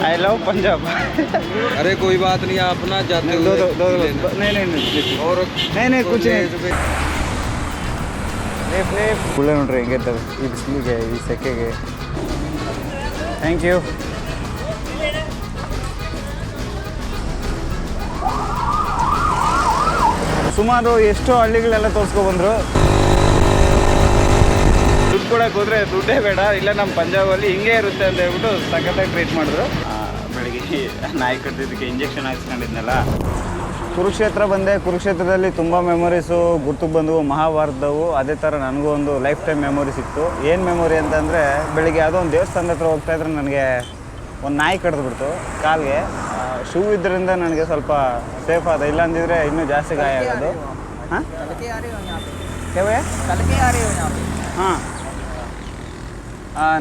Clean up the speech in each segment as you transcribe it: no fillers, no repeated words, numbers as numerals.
I love Punjab. अरे कोई बात नहीं, आप ना जाते नहीं, हुए दो लेना। नहीं और नहीं कुछ नहीं ले- ಒಳ್ಳೆ ನೋಡ್ರಿ ಹೆಂಗಿರ್ತವೆ ಈ ಬಿಸಿಲಿಗೆ ಈ ಸೆಕೆಗೆ. Thank you. ಸುಮಾರು ಎಷ್ಟೋ ಹಳ್ಳಿಗಳೆಲ್ಲ ತೋರಿಸ್ಕೊಬಂದರು. ದುಡ್ಡು ಕೊಡೋಕೆ ಹೋದರೆ ದುಡ್ಡೇ ಬೇಡ, ಇಲ್ಲ ನಮ್ಮ ಪಂಜಾಬಲ್ಲಿ ಹಿಂಗೆ ಇರುತ್ತೆ ಅಂತ ಹೇಳ್ಬಿಟ್ಟು ಸಖತ್ತಾಗಿ ಟ್ರೀಟ್ ಮಾಡಿದ್ರು. ಬೆಳಗ್ಗೆ ನಾಯಿ ಕಟ್ಟಿದ್ದಕ್ಕೆ ಇಂಜೆಕ್ಷನ್ ಹಾಕ್ಸ್ಕೊಂಡಿದ್ನಲ್ಲ. ಕುರುಕ್ಷೇತ್ರ ಬಂದೆ. ಕುರುಕ್ಷೇತ್ರದಲ್ಲಿ ತುಂಬ ಮೆಮೊರೀಸು ಗುರ್ತಿಗೆ ಬಂದವು, ಮಹಾಭಾರತದವು. ಅದೇ ಥರ ನನಗೂ ಒಂದು ಲೈಫ್ ಟೈಮ್ ಮೆಮೊರಿ ಸಿಕ್ತು. ಏನು ಮೆಮೊರಿ ಅಂತಂದರೆ, ಬೆಳಿಗ್ಗೆ ಯಾವುದೋ ಒಂದು ದೇವಸ್ಥಾನದ ಹತ್ರ ಹೋಗ್ತಾಯಿದ್ರೆ ನನಗೆ ಒಂದು ನಾಯಿ ಕಡಿದ್ಬಿಡ್ತು ಕಾಲಿಗೆ. ಶೂ ಇದ್ದರಿಂದ ನನಗೆ ಸ್ವಲ್ಪ ಸೇಫ್ ಆದ, ಇಲ್ಲಾಂದಿದ್ರೆ ಇನ್ನೂ ಜಾಸ್ತಿ ಗಾಯ ಆಗೋದು. ಹಾಂ ಹಾಂ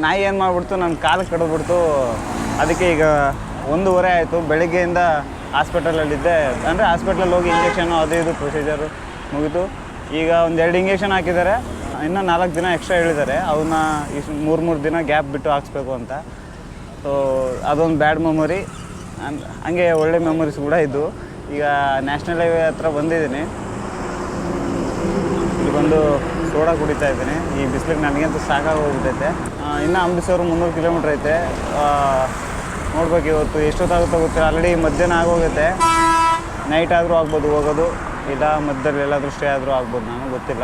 ನಾಯಿ ಏನು ಮಾಡಿಬಿಡ್ತು, ನನ್ನ ಕಾಲು ಕಡಿದ್ಬಿಡ್ತು. ಅದಕ್ಕೆ ಈಗ 1:30 ಆಯಿತು. ಬೆಳಗ್ಗೆಯಿಂದ ಹಾಸ್ಪಿಟಲಲ್ಲಿದ್ದೆ. ಅಂದರೆ ಹಾಸ್ಪಿಟ್ಲಲ್ಲಿ ಹೋಗಿ ಇಂಜೆಕ್ಷನು ಅದು ಇದು ಪ್ರೊಸೀಜರು ಮುಗಿತು. ಈಗ ಒಂದು 2 ಇಂಜೆಕ್ಷನ್ ಹಾಕಿದ್ದಾರೆ, ಇನ್ನೂ 4 ದಿನ ಎಕ್ಸ್ಟ್ರಾ ಹೇಳಿದ್ದಾರೆ. ಅವನ್ನ ಇಷ್ಟು 3 ದಿನ ಗ್ಯಾಪ್ ಬಿಟ್ಟು ಹಾಕ್ಸ್ಬೇಕು ಅಂತ. ಸೊ ಅದೊಂದು ಬ್ಯಾಡ್ ಮೆಮೊರಿ. ಹಂಗೆ ಒಳ್ಳೆ ಮೆಮೊರೀಸ್ ಕೂಡ ಇದ್ದು. ಈಗ ನ್ಯಾಷನಲ್ ಹೈವೇ ಹತ್ರ ಬಂದಿದ್ದೀನಿ. ಇಲ್ಲಿ ಬಂದು ಸೋಡಾ ಕುಡಿತಾ ಇದ್ದೀನಿ. ಈ ಬಿಸಿಲಿಗೆ ನನಗಂತೂ ಸಾಕಾಗಿ ಹೋಗ್ಬಿಟ್ಟೈತೆ. ಇನ್ನೂ ಅಮೃತ್ಸರ್ 300 ಕಿಲೋಮೀಟ್ರ್ ಐತೆ. ನೋಡ್ಬೇಕು ಇವತ್ತು ಎಷ್ಟೊತ್ತಾಗುತ್ತೋ ಗೊತ್ತಿಲ್ಲ. ಆಲ್ರೆಡಿ ಮಧ್ಯಾಹ್ನ ಆಗೋಗುತ್ತೆ. ನೈಟ್ ಆದರೂ ಆಗ್ಬೋದು ಹೋಗೋದು, ಇಲ್ಲ ಮಧ್ಯದಲ್ಲಿ ಎಲ್ಲಾದರೂ ಸ್ಟೇ ಆದರೂ ಆಗ್ಬೋದು, ನನಗೆ ಗೊತ್ತಿಲ್ಲ.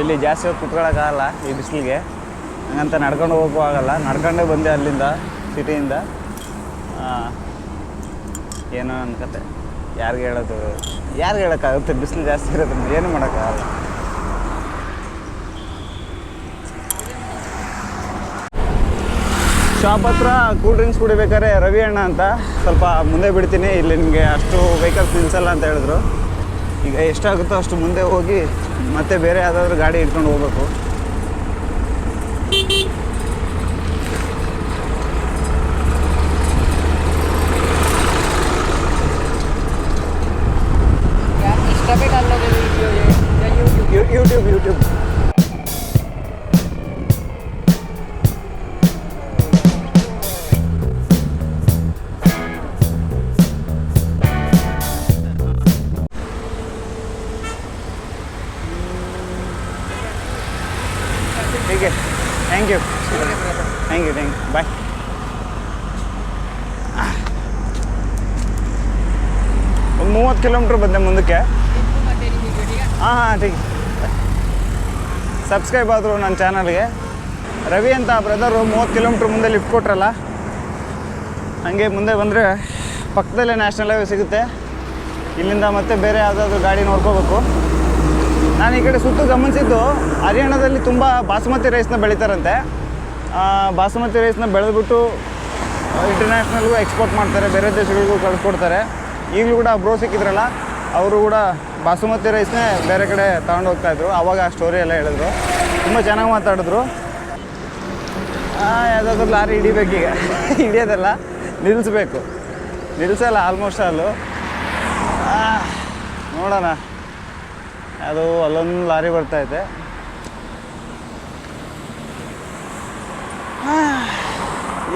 ಇಲ್ಲಿ ಜಾಸ್ತಿ ಹೊತ್ತು ಕುತ್ಕೊಳ್ಳೋಕ್ಕಾಗಲ್ಲ ಈ ಬಿಸಿಲಿಗೆ, ಹಂಗಂತ ನಡ್ಕೊಂಡು ಹೋಗೋಕ್ಕೂ ಆಗಲ್ಲ. ನಡ್ಕೊಂಡೇ ಬಂದೆ ಅಲ್ಲಿಂದ, ಸಿಟಿಯಿಂದ. ಏನೋ ಅನ್ಕತೆ, ಯಾರಿಗೆ ಹೇಳೋಕ್ಕಾಗುತ್ತೆ? ಬಿಸಿಲು ಜಾಸ್ತಿ ಇರೋದ್ರಿಂದ ಏನೂ ಮಾಡೋಕ್ಕಾಗಲ್ಲ. ಶಾಪ್ ಹತ್ರ ಕೂಲ್ ಡ್ರಿಂಕ್ಸ್ ಕುಡಿಬೇಕಾದ್ರೆ ರವಿ ಅಣ್ಣ ಅಂತ ಸ್ವಲ್ಪ ಮುಂದೆ ಬಿಡ್ತೀನಿ, ಇಲ್ಲಿ ನಿಮಗೆ ಅಷ್ಟು ವೆಹಿಕಲ್ಸ್ ನಿಲ್ಲಿಸಲ್ಲ ಅಂತ ಹೇಳಿದ್ರು. ಈಗ ಎಷ್ಟಾಗುತ್ತೋ ಅಷ್ಟು ಮುಂದೆ ಹೋಗಿ ಮತ್ತೆ ಬೇರೆ ಯಾವುದಾದ್ರೂ ಗಾಡಿ ಇಟ್ಕೊಂಡು ಹೋಗ್ಬೇಕು. ಯೂಟ್ಯೂಬ್ ठीक है, थैंक यू बाय. ಒಂದು 30 ಕಿಲೋಮೀಟ್ರ್ ಬಂದೆ ಮುಂದಕ್ಕೆ. ಹಾಂ ठीक. ಸಬ್ಸ್ಕ್ರೈಬ್ ಆದರು ನನ್ನ ಚಾನಲ್ಗೆ. ರವಿ ಅಂತ ಬ್ರದರು 30 ಕಿಲೋಮೀಟ್ರ್ ಮುಂದೆ ಲಿಫ್ಟ್ ಕೊಟ್ರಲ್ಲ, ಹಾಗೆ ಮುಂದೆ ಬಂದರೆ ಪಕ್ಕದಲ್ಲೇ ನ್ಯಾಷನಲ್ ಹೈವೇ ಸಿಗುತ್ತೆ. ಇಲ್ಲಿಂದ ಮತ್ತೆ ಬೇರೆ ಯಾವುದಾದ್ರೂ ಗಾಡಿ ನೋಡ್ಕೋಬೇಕು. ನಾನು ಈ ಕಡೆ ಸುತ್ತು ಗಮನಿಸಿದ್ದು, ಹರಿಯಾಣದಲ್ಲಿ ತುಂಬ ಬಾಸುಮತಿ ರೈಸ್ನ ಬೆಳೀತಾರಂತೆ. ಬಾಸುಮತಿ ರೈಸ್ನ ಬೆಳೆದ್ಬಿಟ್ಟು ಇಂಟರ್ನ್ಯಾಷನಲ್ಗೂ ಎಕ್ಸ್ಪೋರ್ಟ್ ಮಾಡ್ತಾರೆ, ಬೇರೆ ದೇಶಗಳಿಗೂ ಕಳಿಸ್ಕೊಡ್ತಾರೆ. ಈಗಲೂ ಕೂಡ ಬ್ರೋ ಸಿಕ್ಕಿದ್ರಲ್ಲ, ಅವರು ಕೂಡ ಬಾಸುಮತಿ ರೈಸ್ನೇ ಬೇರೆ ಕಡೆ ತಗೊಂಡು ಹೋಗ್ತಾಯಿದ್ರು. ಆವಾಗ ಆ ಸ್ಟೋರಿ ಎಲ್ಲ ಹೇಳಿದ್ರು, ತುಂಬ ಚೆನ್ನಾಗಿ ಮಾತಾಡಿದ್ರು. ಯಾವುದಾದ್ರೂ ಲಾರಿ ಹಿಡಿಬೇಕೀಗ. ಹಿಡಿಯೋದಲ್ಲ, ನಿಲ್ಲಿಸಲ್ಲ ಆಲ್ಮೋಸ್ಟ್ ಅಲ್ಲೂ. ನೋಡೋಣ, ಅದು ಅಲ್ಲೊಂದು ಲಾರಿ ಬರ್ತೈತೆ.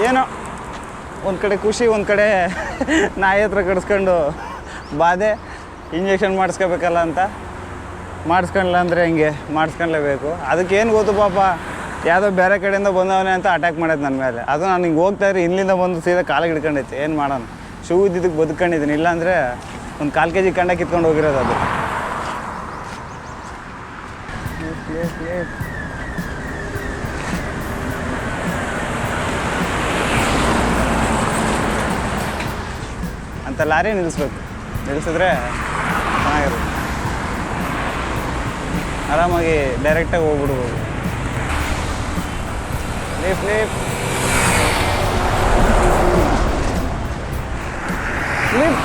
ಏನೋ ಒಂದು ಕಡೆ ಖುಷಿ, ಒಂದು ಕಡೆ ನಾಯಿ ಹತ್ರ ಕಡಿಸ್ಕೊಂಡು ಬಾಧೆ. ಇಂಜೆಕ್ಷನ್ ಮಾಡಿಸ್ಕೋಬೇಕಲ್ಲ ಅಂತ ಮಾಡಿಸ್ಕೊಳ್ಳಲ್ಲ ಅಂದರೆ ಹೆಂಗೆ, ಮಾಡಿಸ್ಕೊಳ್ಳೇಬೇಕು. ಅದಕ್ಕೇನು ಗೊತ್ತು ಪಾಪ, ಯಾವುದೋ ಬೇರೆ ಕಡೆಯಿಂದ ಬಂದವನೇ ಅಂತ ಅಟ್ಯಾಕ್ ಮಾಡೋದು ನನ್ನ ಮೇಲೆ. ಅದು ನಾನು ಹಿಂಗೆ ಹೋಗ್ತಾಯಿದ್ರೆ ಇಲ್ಲಿಂದ ಬಂದು ಸೀದಾ ಕಾಲಿಗೆ ಹಿಡ್ಕೊಂಡೈತೆ. ಏನು ಮಾಡೋಣ, ಶೂ ಇದ್ದಿದ್ದಕ್ಕೆ ಬದುಕೊಂಡಿದ್ದೀನಿ, ಇಲ್ಲಾಂದರೆ ಒಂದು 4 kg ಕಂಡ ಕಿತ್ಕೊಂಡು ಹೋಗಿರೋದು ಅದು. ಅಂತ ಲಾರಿ ನಿಲ್ಲಿಸಿದ್ರೆ ಚೆನ್ನಾಗಿರುತ್ತೆ. ಆರಾಮಾಗಿ ಡೈರೆಕ್ಟಾಗಿ ಹೋಗ್ಬಿಡ್ಬೋದು. ಲಿಫ್ಟ್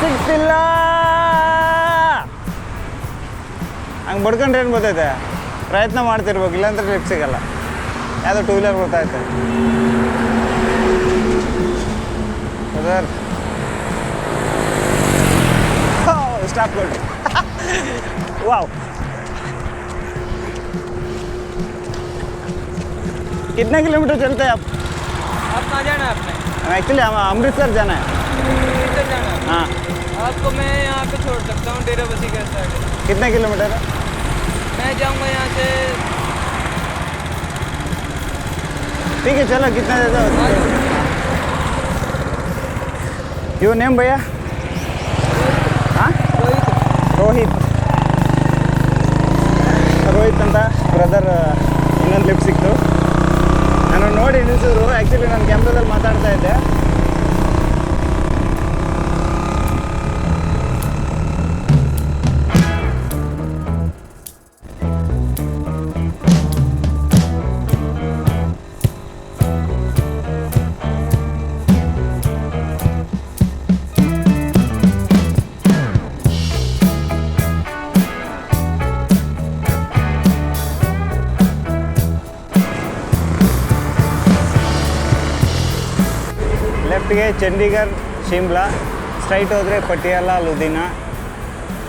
ಸಿಗ್ತಿಲ್ಲ. ಹಂಗೆ ಬಡ್ಕೊಂಡ್ರೆ ಏನು ಗೊತ್ತೈತೆ, ಪ್ರಯತ್ನ ಮಾಡ್ತಿರ್ಬೇಕು, ಇಲ್ಲಾಂದ್ರೆ ಲಿಫ್ಟ್ ಸಿಗಲ್ಲ. ಯಾವುದೋ 2 ವೀಲರ್ ಗೊತ್ತಾಯ್ತು ಸರ್. स्टॉप कर वाओ. कितने किलोमीटर चलते हैं आप? कहाँ जाना है आपने? एक्चुअली हम अमृतसर जाना है। अमृतसर जाना है? हाँ। आपको मैं यहाँ पे छोड़ सकता हूँ, डेरा बसी के साइड। कितने किलोमीटर है? मैं जाऊँगा यहाँ से। ठीक है चलो, कितना देते हो? योर नेम भैया? हाँ, ರೋಹಿತ್ ಅಂತ ಬ್ರದರ್ ಇನ್ನೊಂದು ಲಿಫ್ಟ್ ಸಿಕ್ತು. ನಾನು ನೋಡಿ ನಿಲ್ಲಿಸಿದ್ರು. ಆ್ಯಕ್ಚುಲಿ ನಾನು ಕ್ಯಾಮ್ರಾದಲ್ಲಿ ಮಾತಾಡ್ತಾ ಇದ್ದೆ. ಲೆಫ್ಟ್ಗೆ ಚಂಡೀಗಢ ಶಿಮ್ಲಾ, ಸ್ಟ್ರೈಟ್ ಹೋದರೆ ಪಟಿಯಾಲ ಲುಧಿನಾ,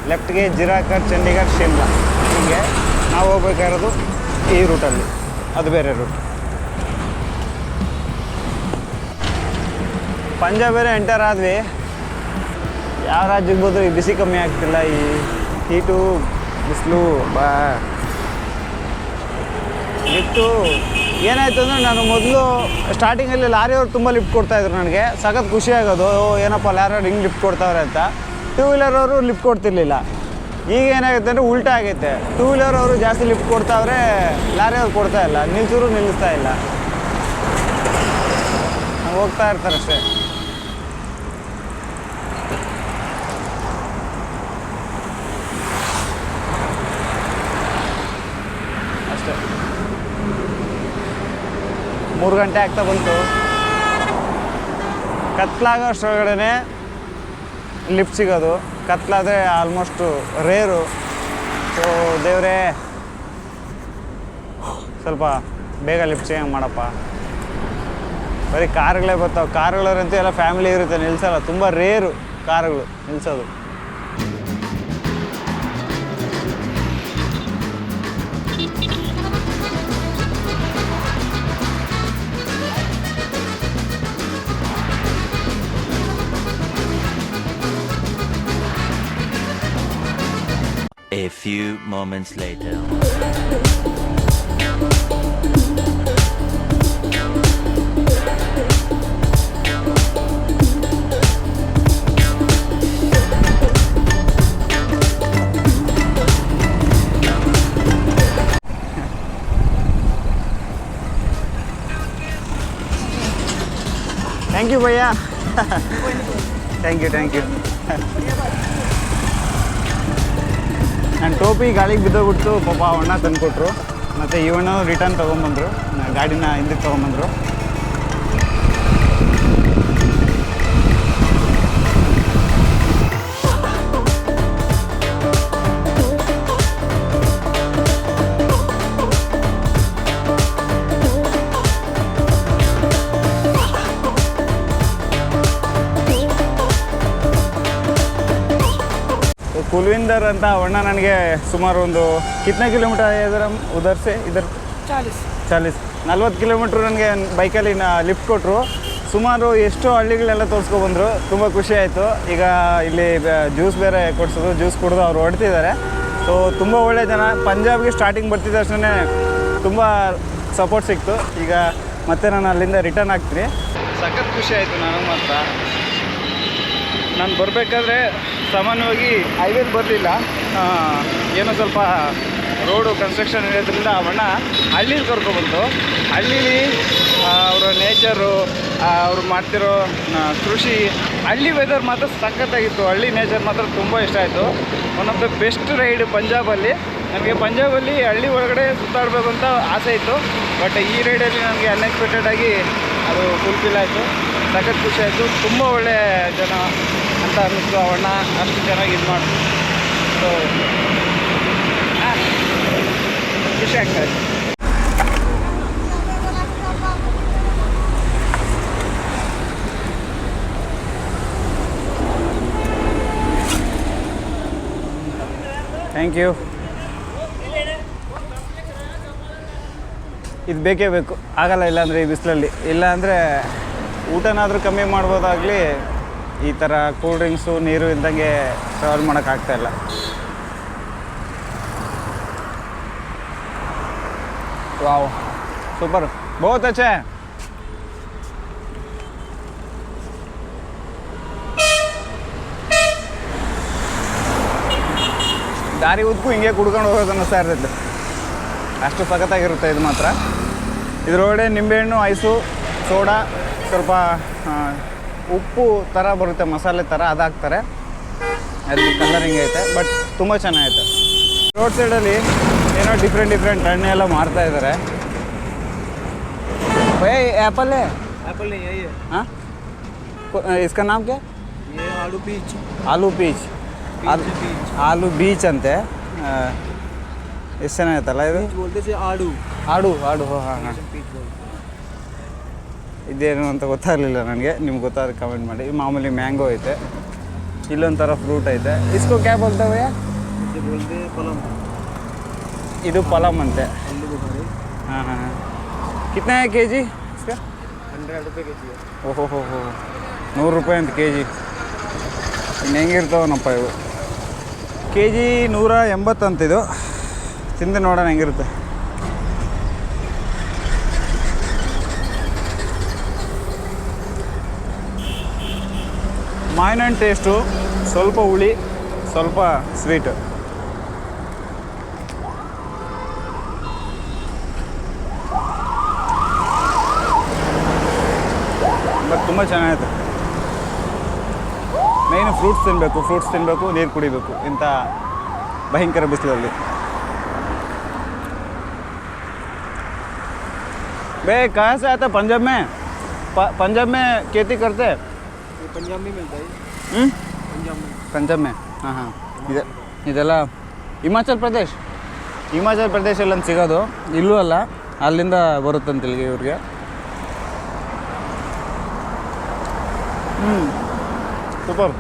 ಲೆಫ್ಟ್ಗೆ ಜಿರಾಕರ್ ಚಂಡೀಗಢ ಶಿಮ್ಲಾ. ಹೀಗೆ ನಾವು ಹೋಗ್ಬೇಕಾಗಿರೋದು ಈ ರೂಟಲ್ಲಿ, ಅದು ಬೇರೆ ರೂಟ್. ಪಂಜಾಬ್ ಬೇರೆ ಎಂಟರ್ ಆದ್ವಿ. ಯಾವ ರಾಜ್ಯಕ್ಕೆ ಹೋದ್ರೂ ಈ ಬಿಸಿ ಕಮ್ಮಿ ಆಗ್ತಿಲ್ಲ. ಈ ಹೀಟು, ಬಿಸಿಲು ಬಾ ಲಿಫ್ಟು ಏನಾಯಿತು ಅಂದರೆ, ನಾನು ಮೊದಲು ಸ್ಟಾರ್ಟಿಂಗಲ್ಲಿ ಲಾರಿಯವ್ರು ತುಂಬ ಲಿಫ್ಟ್ ಕೊಡ್ತಾಯಿದ್ರು. ನನಗೆ ಸಖತ್ ಖುಷಿ ಆಗೋದು, ಏನಪ್ಪ ಲಾರಿಯವ್ರು ಹಿಂಗೆ ಲಿಫ್ಟ್ ಕೊಡ್ತಾವ್ರೆ ಅಂತ. ಟೂ ವೀಲರ್ ಅವರು ಲಿಫ್ಟ್ ಕೊಡ್ತಿರ್ಲಿಲ್ಲ. ಈಗ ಏನಾಗುತ್ತೆ ಅಂದರೆ ಉಲ್ಟಾ ಆಗೈತೆ. ಟೂ ವೀಲರ್ ಅವರು ಜಾಸ್ತಿ ಲಿಫ್ಟ್ ಕೊಡ್ತಾವ್ರೆ, ಲಾರಿಯವ್ರು ಕೊಡ್ತಾ ಇಲ್ಲ, ನಿಲ್ಸಿದ್ರು ನಿಲ್ಲಿಸ್ತಾ ಇಲ್ಲ. ಹೋಗ್ತಾ ಇರ್ತಾರೆ ಅಷ್ಟೇ. ಅಷ್ಟೇ 3 ಗಂಟೆ ಆಗ್ತಾ ಬಂತು. ಕತ್ಲಾಗೋ ಅಷ್ಟರೊಳಗಡೆ ಲಿಫ್ಟ್ ಸಿಗೋದು. ಕತ್ಲಾದರೆ ಆಲ್ಮೋಸ್ಟು ರೇರು. ಸೊ ದೇವರೇ, ಸ್ವಲ್ಪ ಬೇಗ ಲಿಫ್ಟ್ ಸಿಗಂಗೆ ಮಾಡಪ್ಪ. ಬರೀ ಕಾರ್ಗಳೇ ಬರ್ತಾವೆ. ಕಾರುಗಳಂತೂ ಎಲ್ಲ ಫ್ಯಾಮಿಲಿ ಇರುತ್ತೆ, ನಿಲ್ಸಲ್ಲ. ತುಂಬ ರೇರು ಕಾರುಗಳು ನಿಲ್ಸೋದು. A few moments later. Thank you ಭಯ್ಯ. Thank you. ನನ್ನ ಟೋಪಿ ಗಾಳಿಗೆ ಬಿದ್ದೋಗ್ಬಿಡ್ತು. ಪಾಪ ಅಣ್ಣ ತಂದುಕೊಟ್ರು. ಮತ್ತು ಇವಣ್ಣ ರಿಟರ್ನ್ ತೊಗೊಂಬಂದರು, ಗಾಡಿನ ಹಿಂದಕ್ಕೆ ತೊಗೊಂಬಂದರು. ಕುಲ್ವಿಂದರ್ ಅಂತ ಅಣ್ಣ ನನಗೆ ಸುಮಾರು ಒಂದು ಕಿತ್ನೆ ಕಿಲೋಮೀಟರ್ ಇದರ ಉದರ್ ಸೆ ಇದರ 40 ಕಿಲೋಮೀಟ್ರ್ ನನಗೆ ಬೈಕಲ್ಲಿ ಲಿಫ್ಟ್ ಕೊಟ್ಟರು. ಸುಮಾರು ಎಷ್ಟೋ ಹಳ್ಳಿಗಳೆಲ್ಲ ತೋರಿಸ್ಕೊಬಂದರು. ತುಂಬ ಖುಷಿ ಆಯಿತು. ಈಗ ಇಲ್ಲಿ ಜ್ಯೂಸ್ ಬೇರೆ ಕೊಡಿಸೋದು, ಜ್ಯೂಸ್ ಕುಡಿದು ಅವ್ರು ಹೊಡ್ತಿದ್ದಾರೆ. ಸೊ ತುಂಬ ಒಳ್ಳೆ ಜನ. ಪಂಜಾಬ್ಗೆ ಸ್ಟಾರ್ಟಿಂಗ್ ಬರ್ತಿದ್ದ ತಕ್ಷಣ ತುಂಬ ಸಪೋರ್ಟ್ ಸಿಕ್ತು. ಈಗ ಮತ್ತೆ ನಾನು ಅಲ್ಲಿಂದ ರಿಟರ್ನ್ ಆಗ್ತೀನಿ. ಸಖತ್ ಖುಷಿ ಆಯಿತು ನನಗೆ ಮಾತ್ರ. ನಾನು ಬರಬೇಕಾದ್ರೆ ಸಾಮಾನ್ಯವಾಗಿ ಹೈವೇಲಿ ಬರಲಿಲ್ಲ. ಏನೋ ಸ್ವಲ್ಪ ರೋಡು ಕನ್ಸ್ಟ್ರಕ್ಷನ್ ಇರೋದ್ರಿಂದ ಅವಣ್ಣ ಹಳ್ಳೀಲಿ ಕರ್ಕೊಬಂತು. ಹಳ್ಳೀಲಿ ಅವರ ನೇಚರು, ಅವ್ರು ಮಾಡ್ತಿರೋ ಕೃಷಿ, ಹಳ್ಳಿ ವೆದರ್ ಮಾತ್ರ ಸಖತ್ತಾಗಿತ್ತು. ಹಳ್ಳಿ ನೇಚರ್ ಮಾತ್ರ ತುಂಬ ಇಷ್ಟ ಆಯಿತು. One of the best ride ಪಂಜಾಬಲ್ಲಿ. ನನಗೆ ಪಂಜಾಬಲ್ಲಿ ಹಳ್ಳಿ ಒಳಗಡೆ ಸುತ್ತಾಡಬೇಕು ಅಂತ ಆಸೆ ಇತ್ತು. ಬಟ್ ಈ ರೈಡಲ್ಲಿ ನನಗೆ ಅನ್ಎಕ್ಸ್ಪೆಕ್ಟೆಡಾಗಿ ಅದು ಫುಲ್ಫಿಲ್ ಆಯಿತು. ಸಖತ್ ಖುಷಿ ಆಯಿತು. ತುಂಬ ಒಳ್ಳೆ ಜನ ಅಂತ ಅನ್ನಿಸ್ತು. ಅವಣ್ಣ ಅಷ್ಟು ಚೆನ್ನಾಗಿ ಇದು ಮಾಡ್ತು. ಸೊ ಖುಷಿ ಆಗ್ತಾಯಿತ್ತು. Thank you. ಇದು ಬೇಕೇ ಬೇಕು. ಆಗಲ್ಲ ಇಲ್ಲಾಂದರೆ ಈ ಬಿಸಿಲಲ್ಲಿ. ಇಲ್ಲ ಅಂದರೆ ಊಟನಾದರೂ ಕಮ್ಮಿ ಮಾಡ್ಬೋದಾಗಲಿ ಈ ಥರ ಕೂಲ್ ಡ್ರಿಂಕ್ಸು ನೀರು ಇದ್ದಂಗೆ ಟ್ರಾವೆಲ್ ಮಾಡೋಕ್ಕಾಗ್ತಾಯಿಲ್ಲ. ವಾವ್ ಸೂಪರ್, ಬಹುತ್ ಅಚ್ಚಾ ಹೈ. ದಾರಿ ಉದ್ದಕ್ಕೂ ಹಿಂಗೆ ಕುಡ್ಕೊಂಡು ಹೋಗೋದು ಅನ್ನಿಸ್ತಾ ಇರ್ತೈತೆ, ಅಷ್ಟು ಸಖತ್ತಾಗಿರುತ್ತೆ ಇದು ಮಾತ್ರ. ಇದರೊಳಗಡೆ ನಿಂಬೆಹಣ್ಣು, ಐಸು, ಸೋಡಾ, ಸ್ವಲ್ಪ ಉಪ್ಪು ಥರ ಬರುತ್ತೆ, ಮಸಾಲೆ ಥರ ಅದು ಹಾಕ್ತಾರೆ. ಅಲ್ಲಿ ಕಲರಿಂಗ್ ಐತೆ, ಬಟ್ ತುಂಬ ಚೆನ್ನಾಗೈತೆ. ರೋಡ್ ಸೈಡಲ್ಲಿ ಏನೋ ಡಿಫ್ರೆಂಟ್ ಹಣ್ಣು ಎಲ್ಲ ಮಾರ್ತಾ ಇದ್ದಾರೆ. ಆ್ಯಪಲ್ एप्पल नहीं है ये ಹಾಂ, ಇಸ್ಕಾ ನಾಮ್ ಕ್ಯಾ? ये आलू पीच ಆಲೂ ಪೀಚ್, ಆಲೂ ಬೀಚ್ ಅಂತೆ. ಎಷ್ಟು ಚೆನ್ನಾಗೈತಲ್ಲ ಇದು. बोलते से आड़ू ಆಡು ಹಾಂ ಹಾಂ. पीच बोलते ಇದೇನು ಅಂತ ಗೊತ್ತಾಗಲಿಲ್ಲ ನನಗೆ, ನಿಮ್ಗೆ ಗೊತ್ತಾದ್ರೆ ಕಮೆಂಟ್ ಮಾಡಿ. ಮಾಮೂಲಿ ಮ್ಯಾಂಗೋ ಐತೆ, ಇಲ್ಲೊಂಥರ ಫ್ರೂಟ್ ಐತೆ. ಇಸ್ಕೋ ಕ್ಯಾ ಬೋಲ್ತವೆ? हैं बोलते पलम ಇದು ಪಲಮ್ ಅಂತೆ. आलू बुखारे ಹಾಂ ಹಾಂ ಹಾಂ. ಕಿತ್ನಾ ಹೈ ಕೆ ಜಿ? 100 रुपये के जी है. ಓಹೋ 100 ರೂಪಾಯಿ ಅಂತ ಕೆ ಜಿ. ಇನ್ನು ಹೆಂಗಿರ್ತಾವನಪ್ಪ ಇವು. K G 180 ಅಂತಿದು. ತಿಂದು ನೋಡೋಣ ಹೆಂಗಿರುತ್ತೆ. ಮಾವಿನ ಹಣ್ಣು ಟೇಸ್ಟು, ಸ್ವಲ್ಪ ಹುಳಿ, ಸ್ವಲ್ಪ ಸ್ವೀಟು. ಬಟ್ ತುಂಬ ಚೆನ್ನಾಗೈತೆ. ಮೇಯ್ನು ಫ್ರೂಟ್ಸ್ ತಿನ್ನಬೇಕು, ನೀರು ಕುಡಿಬೇಕು ಇಂಥ ಭಯಂಕರ ಬಿಸಿಲಲ್ಲಿ. ಬೇ ಕहाँ से आता? पंजाब में पंजाब में खेती करते हैं? ये पंजाब में मिलता है. पंजाब में पंजाब में ಹಾಂ ಹಾಂ. ಇದೆಲ್ಲ ಹಿಮಾಚಲ್ ಪ್ರದೇಶಲ್ಲಿ ಅಂತ ಸಿಗೋದು, ಇಲ್ಲೂ ಅಲ್ಲ, ಅಲ್ಲಿಂದ ಬರುತ್ತಂತ ಇಲ್ಲಿಗೆ ಇವ್ರಿಗೆ. ಸೂಪರ್.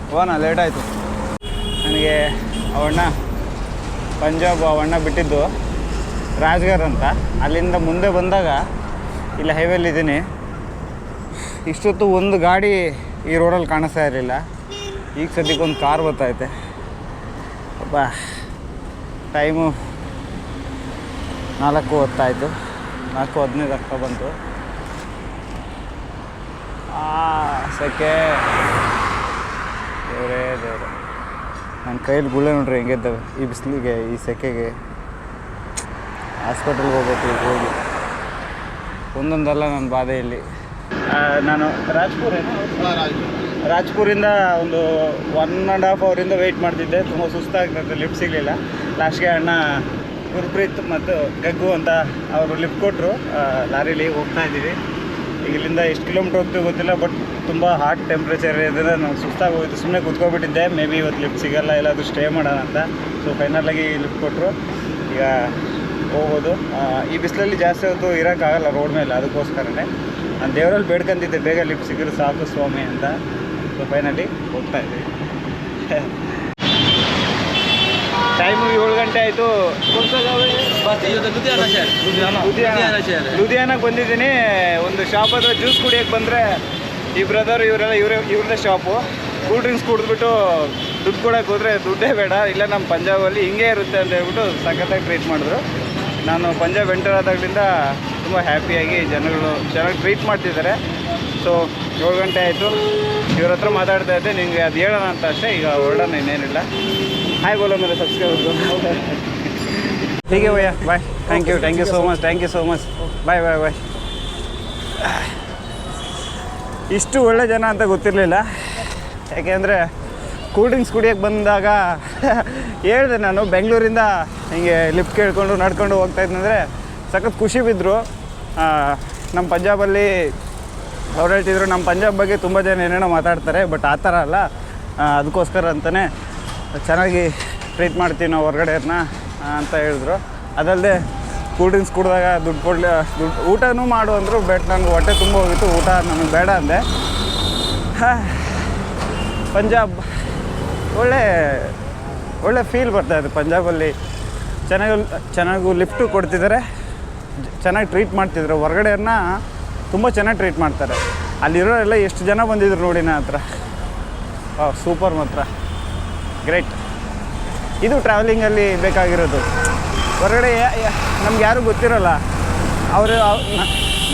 ಹೋಗೋಣ, ಲೇಟ್ ಆಯಿತು ನನಗೆ. ಅವಣ್ಣ ಪಂಜಾಬ್ ಅವಣ್ಣ ಬಿಟ್ಟಿದ್ದು ರಾಜ್ಗರ್ ಅಂತ. ಅಲ್ಲಿಂದ ಮುಂದೆ ಬಂದಾಗ ಇಲ್ಲಿ ಹೈವೇಲಿದ್ದೀನಿ. ಇಷ್ಟೊತ್ತು ಒಂದು ಗಾಡಿ ಈ ರೋಡಲ್ಲಿ ಕಾಣಿಸ್ತಾ ಇರಲಿಲ್ಲ. ಈಗ ಸದ್ಯಕ್ಕೆ ಒಂದು ಕಾರ್ ಬರ್ತಾಯಿದೆ. ಅಪ್ಪ ಟೈಮು 4:10 4:15 ಆಗ್ತಾ ಬಂತು. ಸೆಕೆ ದೇವರೇ. ನನ್ನ ಕೈಯಲ್ಲಿ ಗುಳ್ಳೆ ನೋಡ್ರಿ ಹೆಂಗಿದ್ದಾವೆ ಈ ಬಿಸಿಲಿಗೆ, ಈ ಸೆಕೆಗೆ. ಹಾಸ್ಪಿಟಲ್ಗೆ ಹೋಗ್ಬೇಕು ಈಗ ಹೋಗಿ. ಒಂದೊಂದಲ್ಲ ನನ್ನ ಬಾಧೆ ಇಲ್ಲಿ. ನಾನು ರಾಜ್ಪುರಿಂದ ಒಂದು 1.5 ಅವರಿಂದ ವೆಯ್ಟ್ ಮಾಡ್ತಿದ್ದೆ. ತುಂಬ ಸುಸ್ತಾಗ್ತದೆ, ಲಿಫ್ಟ್ ಸಿಗಲಿಲ್ಲ. ಲಾಸ್ಟ್ಗೆ ಅಣ್ಣ ಗುರ್ಪ್ರೀತ್ ಮತ್ತು ಗಗ್ಗು ಅಂತ ಅವರು ಲಿಫ್ಟ್ ಕೊಟ್ಟರು. ಲಾರೀಲಿ ಹೋಗ್ತಾ ಇದ್ದೀವಿ. ಈಗ ಇಲ್ಲಿಂದ ಎಷ್ಟು ಕಿಲೋಮೀಟ್ರ್ ಹೋಗ್ತೀವಿ ಗೊತ್ತಿಲ್ಲ, ಬಟ್ ತುಂಬ ಹಾಟ್ ಟೆಂಪ್ರೇಚರ್ ಇದ್ದರೆ ನಾನು ಸುಸ್ತಾಗಿ ಹೋಗಿದ್ದು. ಸುಮ್ಮನೆ ಕೂತ್ಕೊಬಿಟ್ಟಿದ್ದೆ, ಮೇ ಬಿ ಇವತ್ತು ಲಿಫ್ಟ್ ಸಿಗೋಲ್ಲ, ಎಲ್ಲಾದರೂ ಸ್ಟೇ ಮಾಡೋಣ ಅಂತ. ಸೊ ಫೈನಲಾಗಿ ಲಿಫ್ಟ್ ಕೊಟ್ಟರು. ಈಗ ಹೋಗ್ಬೋದು. ಈ ಬಿಸಿಲಲ್ಲಿ ಜಾಸ್ತಿ ಹೊತ್ತು ಇರೋಕ್ಕಾಗಲ್ಲ ರೋಡ್ ಮೇಲೆ, ಅದಕ್ಕೋಸ್ಕರನೇ ನಾನು ದೇವರಲ್ಲಿ ಬೇಡ್ಕೊಂತಿದ್ದೆ ಬೇಗ ಲಿಫ್ಟ್ ಸಿಕ್ಕರೆ ಸಾಕು ಸ್ವಾಮಿ ಅಂತ. ಸೊ ಫೈನಲಿ ಹೋಗ್ತಾ ಇದ್ದೀವಿ. ಟೈಮು 7 ಗಂಟೆ ಆಯಿತು. ಲುಧಿಯಾನಕ್ಕೆ ಬಂದಿದ್ದೀನಿ. ಒಂದು ಶಾಪ್ ಹತ್ರ ಜ್ಯೂಸ್ ಕುಡಿಯೋಕ್ಕೆ ಬಂದರೆ ಈ ಬ್ರದರ್ ಇವ್ರದ್ದೇ ಶಾಪು. ಕೂಲ್ ಡ್ರಿಂಕ್ಸ್ ಕುಡಿದ್ಬಿಟ್ಟು ದುಡ್ಡು ಕೊಡೋಕೆ ಹೋದರೆ ದುಡ್ಡೇ ಬೇಡ, ಇಲ್ಲ ನಮ್ಮ ಪಂಜಾಬಲ್ಲಿ ಹಿಂಗೆ ಇರುತ್ತೆ ಅಂತ ಹೇಳ್ಬಿಟ್ಟು ಸಖತ್ತಾಗಿ ಟ್ರೀಟ್ ಮಾಡಿದ್ರು. ನಾನು ಪಂಜಾಬ್ ಎಂಟರ್ ಆದಾಗಲಿಂದ ತುಂಬ ಹ್ಯಾಪಿಯಾಗಿ ಜನಗಳು ಚೆನ್ನಾಗಿ ಟ್ರೀಟ್ ಮಾಡ್ತಿದ್ದಾರೆ. ಸೊ 7 ಗಂಟೆ ಆಯಿತು. ಇವ್ರ ಹತ್ರ ಮಾತಾಡ್ತಾ ಇದ್ದೆ, ನಿಮಗೆ ಅದು ಹೇಳೋಣ ಅಂತ ಅಷ್ಟೇ. ಈಗ ಹೊರಡೋಣ, ಇನ್ನೇನಿಲ್ಲ. ಹಾಯ್ ಬೋಲೋ ಮೇಲೆ ಸಬ್ಸ್ಕ್ರೈಬ್. ಹೀಗೆ ಭಯ್ಯ, bye. Thank you so much. Bye. ಇಷ್ಟು ಒಳ್ಳೆ ಜನ ಅಂತ ಗೊತ್ತಿರಲಿಲ್ಲ. ಯಾಕೆಂದರೆ ಕೂಲ್ ಡ್ರಿಂಕ್ಸ್ ಕುಡಿಯೋಕ್ಕೆ ಬಂದಾಗ ಹೇಳಿದೆ ನಾನು, ಬೆಂಗಳೂರಿಂದ ಹಿಂಗೆ ಲಿಫ್ಟ್ ಕೇಳ್ಕೊಂಡು ನಡ್ಕೊಂಡು ಹೋಗ್ತಾಯಿದ್ದಂದರೆ ಸಖತ್ ಖುಷಿ ಬಿದ್ದರು. ನಮ್ಮ ಪಂಜಾಬಲ್ಲಿ ಅವ್ರು ಹೇಳ್ತಿದ್ರು, ನಮ್ಮ ಪಂಜಾಬ್ ಬಗ್ಗೆ ತುಂಬ ಜನ ಏನೇನೋ ಮಾತಾಡ್ತಾರೆ, ಬಟ್ ಆ ಥರ ಅಲ್ಲ. ಅದಕ್ಕೋಸ್ಕರ ಅಂತಲೇ ಚೆನ್ನಾಗಿ ಟ್ರೀಟ್ ಮಾಡ್ತೀವಿ ನಾವು ಹೊರಗಡೆಯವ್ರನ್ನ ಅಂತ ಹೇಳಿದ್ರು. ಅದಲ್ಲದೆ ಕೂಲ್ ಡ್ರಿಂಕ್ಸ್ ಕುಡಿದಾಗ ದುಡ್ಡು ಊಟನೂ ಮಾಡು ಅಂದರು. ಬಟ್ ನನಗೆ ಹೊಟ್ಟೆ ತುಂಬ ಹೋಗಿತ್ತು, ಊಟ ನನಗೆ ಬೇಡ ಅಂದೆ. ಪಂಜಾಬ್ ಒಳ್ಳೆ ಫೀಲ್ ಬರ್ತಾಯಿದೆ. ಪಂಜಾಬಲ್ಲಿ ಚೆನ್ನಾಗೂ ಲಿಫ್ಟು ಕೊಡ್ತಿದ್ದಾರೆ, ಚೆನ್ನಾಗಿ ಟ್ರೀಟ್ ಮಾಡ್ತಿದ್ರು. ಹೊರಗಡೆಯವ್ರನ್ನ ತುಂಬ ಚೆನ್ನಾಗಿ ಟ್ರೀಟ್ ಮಾಡ್ತಾರೆ. ಅಲ್ಲಿರೋರೆಲ್ಲ ಎಷ್ಟು ಜನ ಬಂದಿದ್ರು ನೋಡಿ ನನ್ನ ಹತ್ರ. ಸೂಪರ್ ಮಾತ್ರ, ಗ್ರೇಟ್. ಇದು ಟ್ರಾವೆಲಿಂಗಲ್ಲಿ ಬೇಕಾಗಿರೋದು. ಹೊರಗಡೆ ನಮ್ಗೆ ಯಾರೂ ಗೊತ್ತಿರೋಲ್ಲ,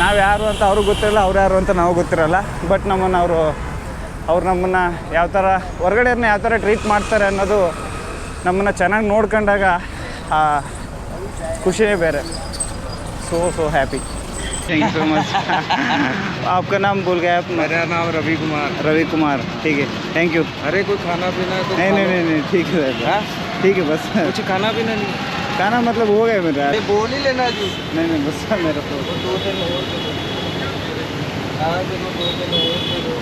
ನಾವು ಯಾರು ಅಂತ ಅವ್ರಿಗೆ ಗೊತ್ತಿರಲ್ಲ, ಅವ್ರು ಯಾರು ಅಂತ ನಾವು ಗೊತ್ತಿರಲ್ಲ. ಬಟ್ ಅವ್ರು ನಮ್ಮನ್ನು ಯಾವ ಥರ ಹೊರಗಡೆಯವ್ರನ್ನ ಯಾವ ಥರ ಟ್ರೀಟ್ ಮಾಡ್ತಾರೆ ಅನ್ನೋದು ನಮ್ಮನ್ನು ಚೆನ್ನಾಗಿ ನೋಡ್ಕೊಂಡಾಗ ಖುಷಿನೇ ಬೇರೆ. So happy. Thank you so much. आपका नाम भूल गया आप? मेरा नाम रवि कुमार. रवि कुमार, ठीक है, थैंक यू. अरे कोई खाना पीना है तो नहीं, ठीक है. हाँ? ठीक है बस. कुछ खाना पीना नहीं? खाना मतलब हो गया मेरा. अरे बोल ही लेना जी. नहीं बस मेरा तो 2 दिन और दे दो. आज दे दो, 2 दिन और दे दो.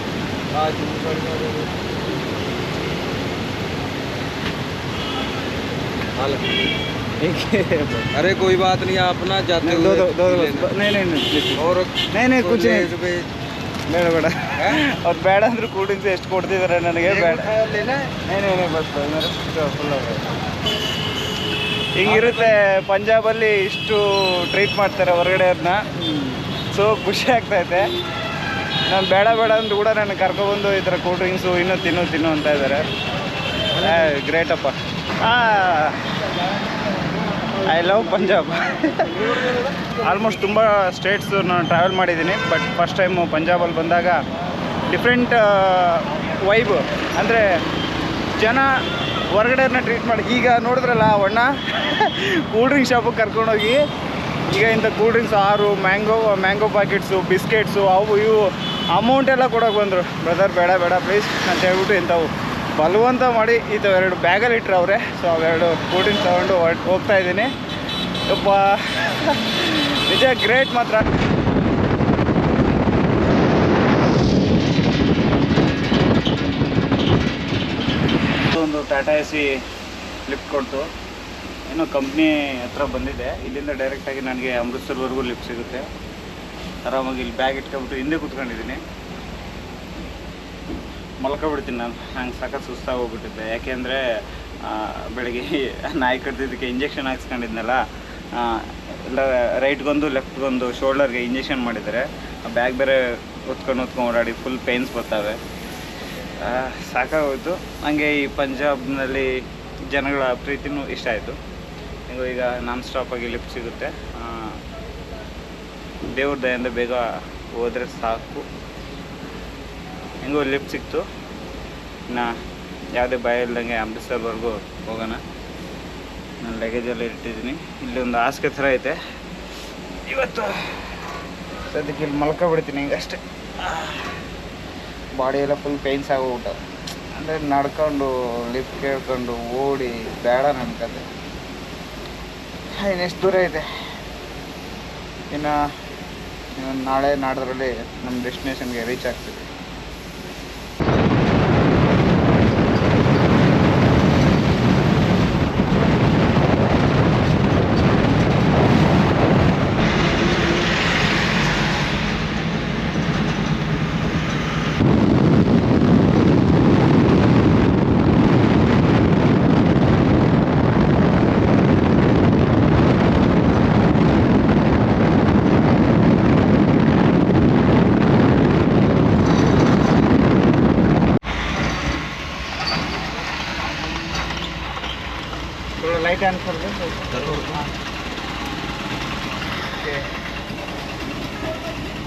आज ऊपर का दे दो. हाल अरे कोई बात नहीं, आप ना जाते दो नहीं और नहीं कुछ नहीं ಬೇಡ ಅವ್ರು ಬೇಡ ಅಂದರೂ ಕೂಲ್ ಡ್ರಿಂಕ್ಸ್ ಎಷ್ಟು ಕೊಡ್ತಿದ್ದಾರೆ ನನಗೆ. ಬೇಡ नहीं ಬಸ್ ಫುಲ್ ಹಿಂಗಿರುತ್ತೆ. ಪಂಜಾಬಲ್ಲಿ ಇಷ್ಟು ಟ್ರೀಟ್ ಮಾಡ್ತಾರೆ ಹೊರಗಡೆಯವ್ರನ್ನ. ಸೊ ಖುಷಿ ಆಗ್ತೈತೆ. ನಾನು ಬೇಡ ಅಂದರೂ ಕೂಡ ನನಗೆ ಕರ್ಕೊಬಂದು ಈ ಥರ ಕೂಲ್ ಡ್ರಿಂಕ್ಸು ಇನ್ನೂ ತಿನ್ನು ಅಂತ ಇದ್ದಾರೆ. ಗ್ರೇಟಪ್ಪ. I love Punjab. ಆಲ್ಮೋಸ್ಟ್ ತುಂಬ ಸ್ಟೇಟ್ಸು ನಾನು ಟ್ರಾವೆಲ್ ಮಾಡಿದ್ದೀನಿ. ಬಟ್ ಫಸ್ಟ್ ಟೈಮು ಪಂಜಾಬಲ್ಲಿ ಬಂದಾಗ ಡಿಫ್ರೆಂಟ್ ವೈಬು. ಅಂದರೆ ಜನ ಹೊರಗಡೆಯವ್ರನ್ನ ಟ್ರೀಟ್ ಮಾಡಿ, ಈಗ ನೋಡಿದ್ರಲ್ಲ ಅಣ್ಣ ಕೂಲ್ ಡ್ರಿಂಕ್ ಶಾಪಿಗೆ ಕರ್ಕೊಂಡೋಗಿ ಈಗ ಇಂಥ cool drinks 6 mango packets, biscuits, ಅವು ಇವು ಅಮೌಂಟ್ ಎಲ್ಲ ಕೊಡೋಕೆ ಬಂದರು. ಬ್ರದರ್ ಬೇಡ ಪ್ಲೀಸ್ ಅಂತ ಹೇಳ್ಬಿಟ್ಟು ಇಂಥವು ಬಲವಂತ ಮಾಡಿ ಈ ಥರ 2 ಬ್ಯಾಗಲ್ಲಿ ಇಟ್ಟರು ಅವರೇ. ಸೊ ಅವೆರಡು ಕೂಲ್ ಡ್ರಿಂಕ್ಸ್ ತೊಗೊಂಡು ಹೋಗ್ತಾ ಇದ್ದೀನಿ. ಯಪ್ಪ ನಿಜ ಗ್ರೇಟ್ ಮಾತ್ರ. ಒಂದು ಟಾಟಾ ಎ ಸಿ ಲಿಫ್ಟ್ ಕೊಡ್ತು. ಏನೋ ಕಂಪ್ನಿ ಹತ್ರ ಬಂದಿದೆ. ಇಲ್ಲಿಂದ ಡೈರೆಕ್ಟಾಗಿ ನನಗೆ ಅಮೃತ್ಸರ್ವರೆಗೂ ಲಿಫ್ಟ್ ಸಿಗುತ್ತೆ. ಆರಾಮಾಗಿ ಇಲ್ಲಿ ಬ್ಯಾಗ್ ಇಟ್ಕೊಂಡ್ಬಿಟ್ಟು ಹಿಂದೆ ಕೂತ್ಕೊಂಡಿದ್ದೀನಿ. ಮಲ್ಕೊಬಿಡ್ತೀನಿ ನಂಗೆ ಸಖತ್ ಸುಸ್ತಾಗಿ ಹೋಗ್ಬಿಟ್ಟಿದ್ದೆ. ಯಾಕೆಂದರೆ ಬೆಳಗ್ಗೆ ನಾಯಿ ಕಡ್ದಿದ್ದಕ್ಕೆ ಇಂಜೆಕ್ಷನ್ ಹಾಕ್ಸ್ಕೊಂಡಿದ್ನಲ್ಲ, ಎಲ್ಲ ರೈಟ್ಗೊಂದು ಲೆಫ್ಟ್ಗೊಂದು ಶೋಲ್ಡರ್ಗೆ ಇಂಜೆಕ್ಷನ್ ಮಾಡಿದ್ದಾರೆ. ಆ ಬ್ಯಾಗ್ ಬೇರೆ ಹೊತ್ಕೊಂಡು ಓಡಾಡಿ ಫುಲ್ ಪೇನ್ಸ್ ಬರ್ತವೆ. ಸಾಕಾಗೋಯ್ತು. ನನಗೆ ಈ ಪಂಜಾಬ್ನಲ್ಲಿ ಜನಗಳ ಪ್ರೀತಿನೂ ಇಷ್ಟ ಆಯಿತು. ಈಗ ನಾನ್ ಸ್ಟಾಪಾಗಿ ಲಿಫ್ಟ್ ಸಿಗುತ್ತೆ. ದೇವ್ರ ದಯಿಂದ ಬೇಗ ಹೋದರೆ ಸಾಕು. ಹೆಂಗೋ ಲಿಫ್ಟ್ ಸಿಕ್ತು. ಇನ್ನು ಯಾವುದೇ ಭಯ ಇಲ್ದಂಗೆ ಅಮೃತ್ಸರ್ವರೆಗೂ ಹೋಗೋಣ. ನಾನು ಲಗೇಜೆಲ್ಲ ಇಟ್ಟಿದ್ದೀನಿ. ಇಲ್ಲಿ ಒಂದು ಹಾಸಿಗೆ ಥರ ಐತೆ. ಇವತ್ತು ಸದ್ಯಕ್ಕೆ ಇಲ್ಲಿ ಮಲ್ಕೊಬಿಡ್ತೀನಿ ಹಿಂಗೆ ಅಷ್ಟೇ. ಬಾಡಿ ಎಲ್ಲ ಫುಲ್ ಪೇನ್ಸ್ ಆಗೋಗ್ಬಿಟ್ಟು. ಅಂದರೆ ನಡ್ಕೊಂಡು ಲಿಫ್ಟ್ ಕೇಳ್ಕೊಂಡು ಓಡಿ ಬೇಡ ನನ್ನ ಕತೆ. ಇನ್ನೆಷ್ಟು ದೂರ ಇದೆ? ಇನ್ನು ನಾಳೆ ನಾಡ್ದರಲ್ಲಿ ನಮ್ಮ ಡೆಸ್ಟಿನೇಷನ್ಗೆ ರೀಚ್ ಆಗ್ತೀವಿ. लाइट ऑन कर दो. Okay,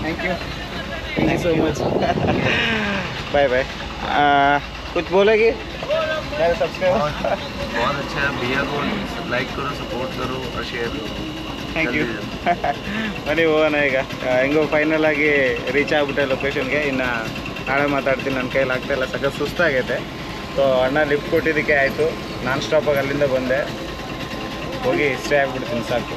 thank you so much. Bye bye. कुछ बोलेगी मेरे सब्सक्राइबर? बहुत अच्छा है भैया को लाइक करो, सपोर्ट करो और शेयर करो. Thank you. ಬನ್ನಿ ಹೋಗೋಣ ಈಗ. ಹೆಂಗೋ ಫೈನಲ್ ಆಗಿ ರೀಚ್ ಆಗಿಬಿಟ್ಟೆ ಲೊಕೇಶನ್ಗೆ. ಇನ್ನು ನಾಳೆ ಮಾತಾಡ್ತೀನಿ. ನನ್ನ ಕೈಯಲ್ಲಿ ಆಗ್ತಾಯಿಲ್ಲ, ಸಖತ್ ಸುಸ್ತಾಗೈತೆ. ಸೊ ಅಣ್ಣ ಲಿಫ್ಟ್ ಕೊಟ್ಟಿದ್ದಕ್ಕೆ ಆಯಿತು. ನಾನ್ ಸ್ಟಾಪಾಗಿ ಅಲ್ಲಿಂದ ಬಂದೆ. ಹೋಗಿ ಸ್ಟೇ ಆಗಿಬಿಡ್ತೀನಿ ಸಾಕು.